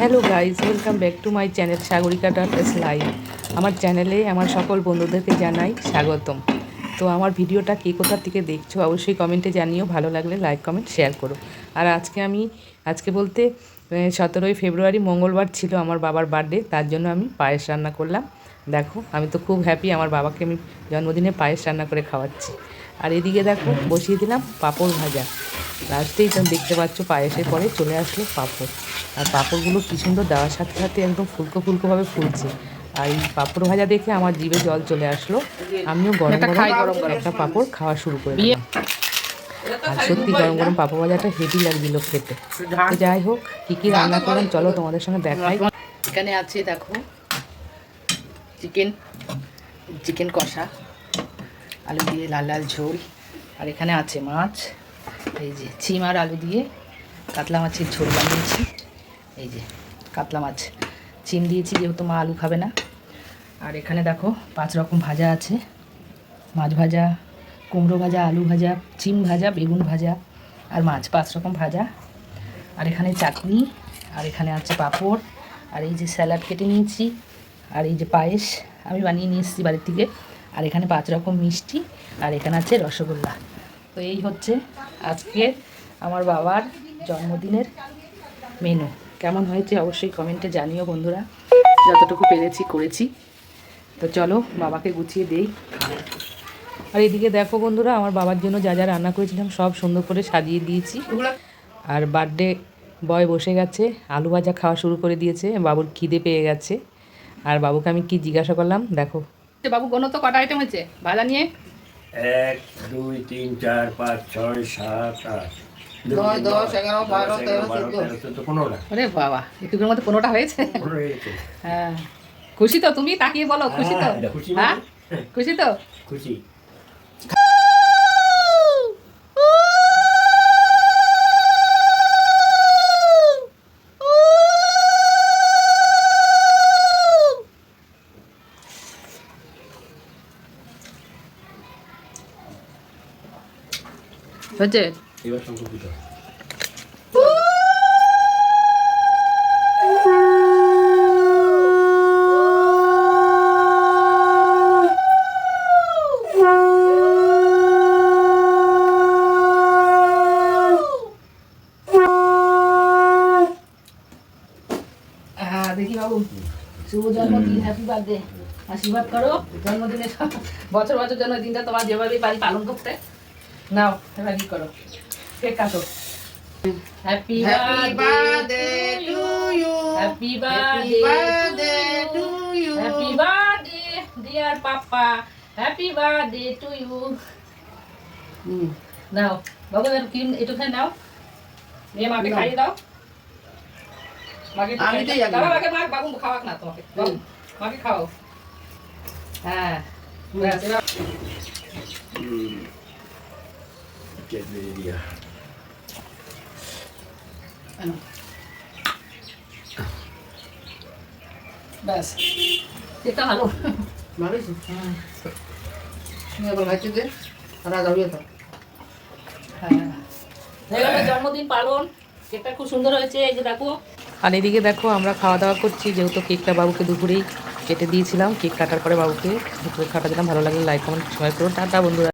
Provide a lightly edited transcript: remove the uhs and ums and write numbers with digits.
Hello guys, welcome back to my channel Sagarika dot S live. আমার চ্যানেলে আমার সকল বন্ধুদেরকে জানাই স্বাগতম। তো আমার ভিডিওটা কে কোথা থেকে দেখছো অবশ্যই কমেন্টে জানিও, ভালো লাগলে লাইক কমেন্ট শেয়ার করো। আর আজকে বলতে 17ই ফেব্রুয়ারি মঙ্গলবার ছিল আমার বাবার বার্থডে, তার জন্য আমি পায়েস রান্না করলাম। দেখো আমি তো খুব হ্যাপি, আমার বাবাকে আমি জন্মদিনে পায়েস রান্না করে খাওয়াচ্ছি। আর এদিকে দেখো বসিয়ে দিলাম পাঁপড় ভাজা। লাস্টেই তো দেখতে পাচ্ছ পায়েসের পরে চলে আসলো পাঁপড়। আর পাঁপড়গুলো কী সুন্দর দেওয়ার সাথে সাথে একদম ফুলকো ফুলকোভাবে ফুলছে। আর এই পাঁপড় ভাজা দেখে আমার জিভে জল চলে আসলো। আমিও গরম গরম একটা পাঁপড় খাওয়া শুরু করে দিলাম। আর সত্যি গরম গরম পাঁপড় ভাজাটা হেভি লাগছিল খেতে। তো যাই হোক, কী কী রান্না করলাম চলো তোমাদের সঙ্গে দেখাই। এখানে আছে দেখো চিকেন কষা, আলু দিয়ে লাল লাল ঝোল। আর এখানে আছে মাছ, এই যে চিম আর আলু দিয়ে কাতলা মাছের ঝোল বানিয়েছি। এই যে কাতলা মাছ চিম দিয়েছি যেহেতু মা আলু খাবে না। আর এখানে দেখো 5 রকম ভাজা আছে, মাছ ভাজা, কুমড়ো ভাজা, আলু ভাজা, চিম ভাজা, বেগুন ভাজা আর মাছ, 5 রকম ভাজা। আর এখানে চাটনি, আর এখানে আছে পাঁপড়, আর এই যে স্যালাড কেটে নিয়েছি, আর এই যে পায়েস আমি বানিয়ে নিয়ে এসেছি বাড়ির থেকে। আর এখানে 5 রকম মিষ্টি, আর এখানে আছে রসগোল্লা। তো এই হচ্ছে আজকে আমার বাবার জন্মদিনের মেনু। কেমন হয়েছে অবশ্যই কমেন্টে জানিও বন্ধুরা, যতটুকু পেরেছি করেছি। তো চলো বাবাকে গুছিয়ে দেই। আর এদিকে দেখো বন্ধুরা, আমার বাবার জন্য যা যা রান্না করেছিলাম সব সুন্দর করে সাজিয়ে দিয়েছি। আর বার্থডে বয় বসে গেছে, আলু ভাজা খাওয়া শুরু করে দিয়েছে, বাবুর খিদে পেয়ে গেছে। আর বাবুকে আমি কি জিজ্ঞাসা করলাম দেখো। বাবু কোনো তো কটা আইটেম হয়েছে ভাজা নিয়ে? 1 2 3 4 5 6 7 8 9 10 11 12 13 14 15টা। আরে বাবা, একটুর মধ্যে 15টা হয়েছে। 15 হয়েছে। হ্যাঁ, খুশি তো? তুমি তাকিয়ে বলো খুশি তো? এটা খুশি হ্যাঁ, খুশি তো? খুশি। হচ্ছে এবার সংকল্পিত। দেখি বাবু, শুভ জন্মদিন, হ্যাপি বার্থডে। আশীর্বাদ করো জন্মদিনে, বছর বছর জন্মদিনটা তোমার যেভাবে পারি পালন করতে। নাও এবার কি করো, কেক কাটো। Happy birthday to you, happy birthday to you, happy birthday dear papa, happy birthday to you. নাও বাবু এবার কি একটুখানি নাও, নিয়ে মাকে খাইয়ে দাও। মাকে দাঁড়াও, আগে মা, বাবু খাওয়াক না তোমাকে, বাবু মাকে খাও। হ্যাঁ ব্যাস, এবার কেক দিয়ে দিয়া। ব্যাস, এটা ভালো ভালোই। হ্যাঁ, জন্মদিন পালন, কেকটা খুব সুন্দর হয়েছে। এই যে দেখো। আর এদিকে দেখো আমরা খাওয়া দাওয়া করছি, যেহেতু কেকটা বাবুকে দুপুরেই কেটে দিয়েছিলাম। কেক কাটার পরে বাবুকে দুপুরে খাওয়াটা দিলাম। ভালো লাগলে লাইক কমেন্ট শেয়ার করো। টাটা বন্ধুরা।